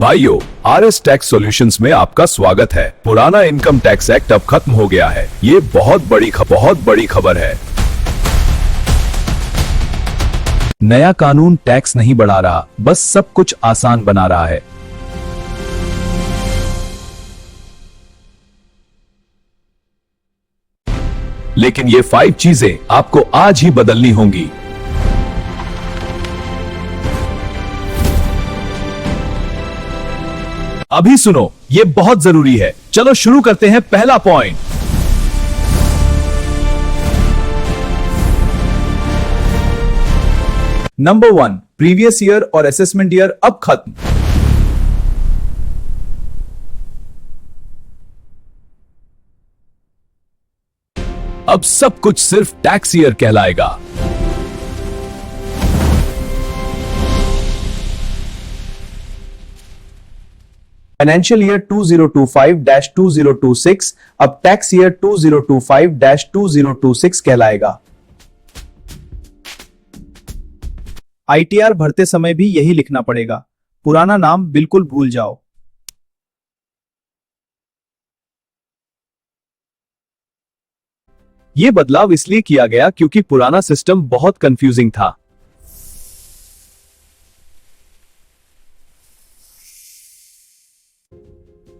भाइयों, RS tax solutions में आपका स्वागत है। पुराना इनकम टैक्स एक्ट अब खत्म हो गया है। ये बहुत बड़ी खबर है। नया कानून टैक्स नहीं बढ़ा रहा, बस सब कुछ आसान बना रहा है। लेकिन ये 5 चीजें आपको आज ही बदलनी होंगी। अभी सुनो, ये बहुत जरूरी है। चलो शुरू करते हैं। पहला पॉइंट, नंबर 1, प्रीवियस ईयर और असेसमेंट ईयर अब खत्म। अब सब कुछ सिर्फ टैक्स ईयर कहलाएगा। फाइनेंशियल ईयर 2025-2026 अब टैक्स ईयर 2025-2026 कहलाएगा। आईटीआर भरते समय भी यही लिखना पड़ेगा। पुराना नाम बिल्कुल भूल जाओ। यह बदलाव इसलिए किया गया क्योंकि पुराना सिस्टम बहुत कंफ्यूजिंग था।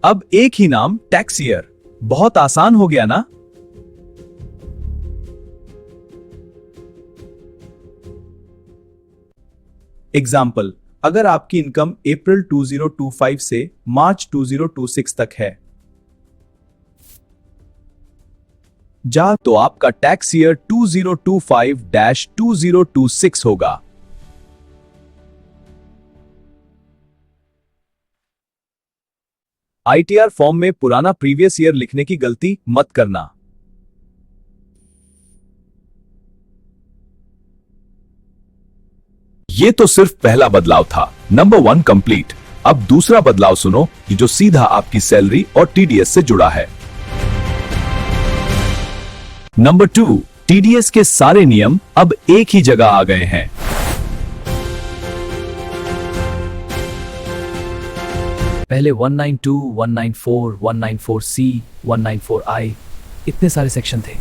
अब एक ही नाम टैक्स ईयर, बहुत आसान हो गया ना? एग्जाम्पल, अगर आपकी इनकम अप्रैल 2025 से मार्च 2026 तक है, तो आपका टैक्स ईयर 2025-2026 होगा। आईटीआर फॉर्म में पुराना प्रीवियस ईयर लिखने की गलती मत करना। ये तो सिर्फ पहला बदलाव था। Number 1 complete. अब दूसरा बदलाव सुनो, जो सीधा आपकी सैलरी और टीडीएस से जुड़ा है। नंबर 2, टीडीएस के सारे नियम अब एक ही जगह आ गए हैं। पहले 192, 194, 194C, 194I इतने सारे सेक्शन थे।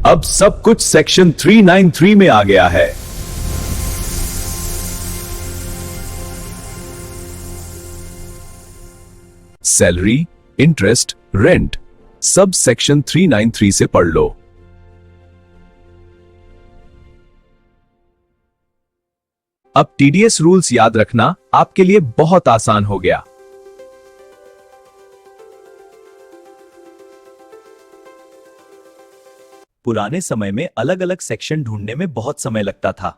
अब सब कुछ सेक्शन 393 में आ गया है। Salary, interest, rent sub section 393 से पढ़ लो। अब टीडीएस रूल्स याद रखना आपके लिए बहुत आसान हो गया। पुराने समय में अलग अलग सेक्शन ढूंढने में बहुत समय लगता था।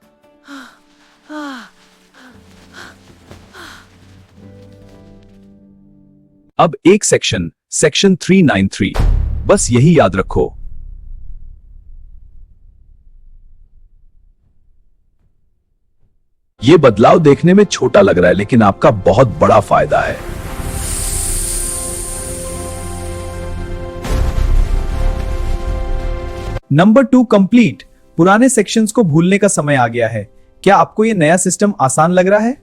अब एक सेक्शन 393, बस यही याद रखो। ये बदलाव देखने में छोटा लग रहा है, लेकिन आपका बहुत बड़ा फायदा है। Number 2 complete. पुराने सेक्शंस को भूलने का समय आ गया है। क्या आपको यह नया सिस्टम आसान लग रहा है?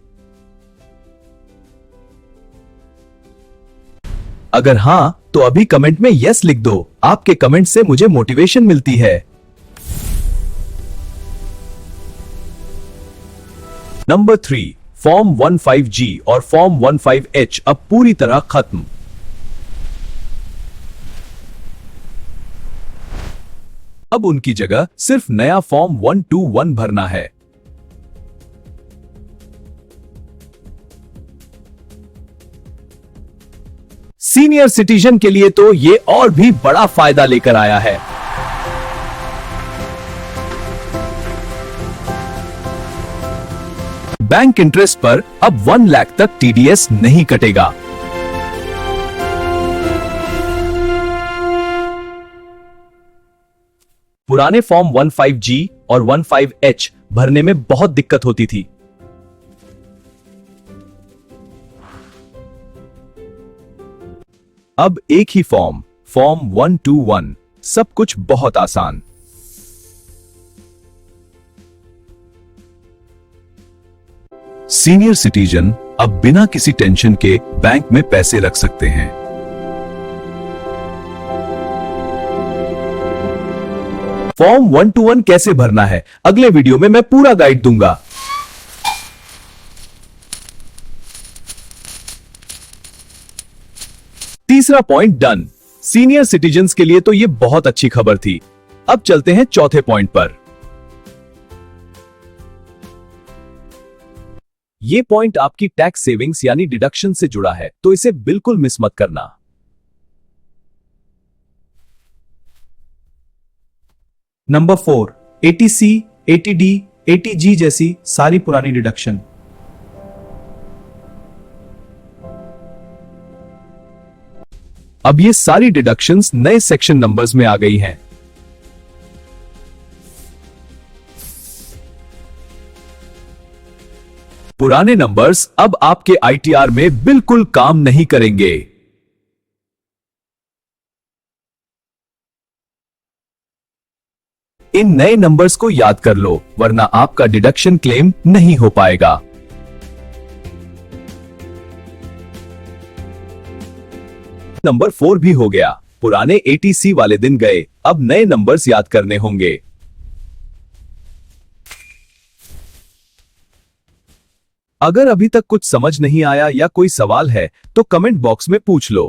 अगर हां, तो अभी कमेंट में यस लिख दो। आपके कमेंट से मुझे मोटिवेशन मिलती है। नंबर 3, फॉर्म 15G और फॉर्म 15H अब पूरी तरह खत्म। अब उनकी जगह सिर्फ नया फॉर्म 121 भरना है। सीनियर सिटीजन के लिए तो ये और भी बड़ा फायदा लेकर आया है। बैंक इंटरेस्ट पर अब 1 लाख तक टीडीएस नहीं कटेगा। पुराने फॉर्म 15G और 15H भरने में बहुत दिक्कत होती थी। अब एक ही फॉर्म 121, सब कुछ बहुत आसान। सीनियर सिटीजन अब बिना किसी टेंशन के बैंक में पैसे रख सकते हैं। फॉर्म 121 कैसे भरना है, अगले वीडियो में मैं पूरा गाइड दूंगा। तीसरा पॉइंट डन। सीनियर सिटीजन्स के लिए तो यह बहुत अच्छी खबर थी। अब चलते हैं चौथे पॉइंट पर। यह पॉइंट आपकी टैक्स सेविंग्स यानी डिडक्शन से जुड़ा है, तो इसे बिल्कुल मिस मत करना। नंबर 4, ATC, ATD, ATG जैसी सारी पुरानी डिडक्शन। अब ये सारी डिडक्शंस नए सेक्शन नंबर्स में आ गई हैं। पुराने नंबर्स अब आपके ITR में बिल्कुल काम नहीं करेंगे। इन नए नंबर्स को याद कर लो, वरना आपका डिडक्शन क्लेम नहीं हो पाएगा। नंबर 4 भी हो गया। पुराने ATC वाले दिन गए, अब नए नंबर्स याद करने होंगे। अगर अभी तक कुछ समझ नहीं आया या कोई सवाल है तो कमेंट बॉक्स में पूछ लो।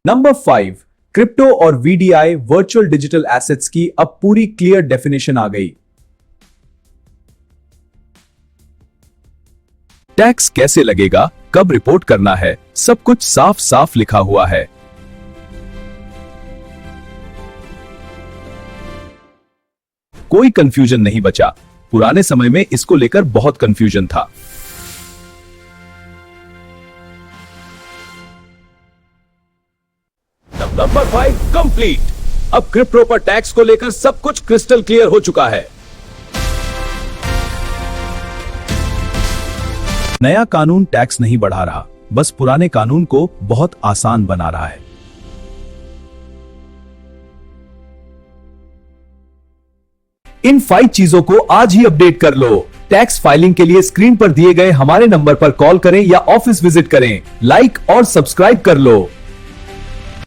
नंबर 5, क्रिप्टो और VDI वर्चुअल डिजिटल एसेट्स की अब पूरी क्लियर डेफिनेशन आ गई। टैक्स कैसे लगेगा, कब रिपोर्ट करना है, सब कुछ साफ साफ लिखा हुआ है। कोई कंफ्यूजन नहीं बचा। पुराने समय में इसको लेकर बहुत कंफ्यूजन था। Number 5 complete. अब क्रिप्टो पर टैक्स को लेकर सब कुछ क्रिस्टल क्लियर हो चुका है। नया कानून टैक्स नहीं बढ़ा रहा, बस पुराने कानून को बहुत आसान बना रहा है। इन 5 चीजों को आज ही अपडेट कर लो। टैक्स फाइलिंग के लिए स्क्रीन पर दिए गए हमारे नंबर पर कॉल करें या ऑफिस विजिट करें। लाइक और सब्सक्राइब कर लो।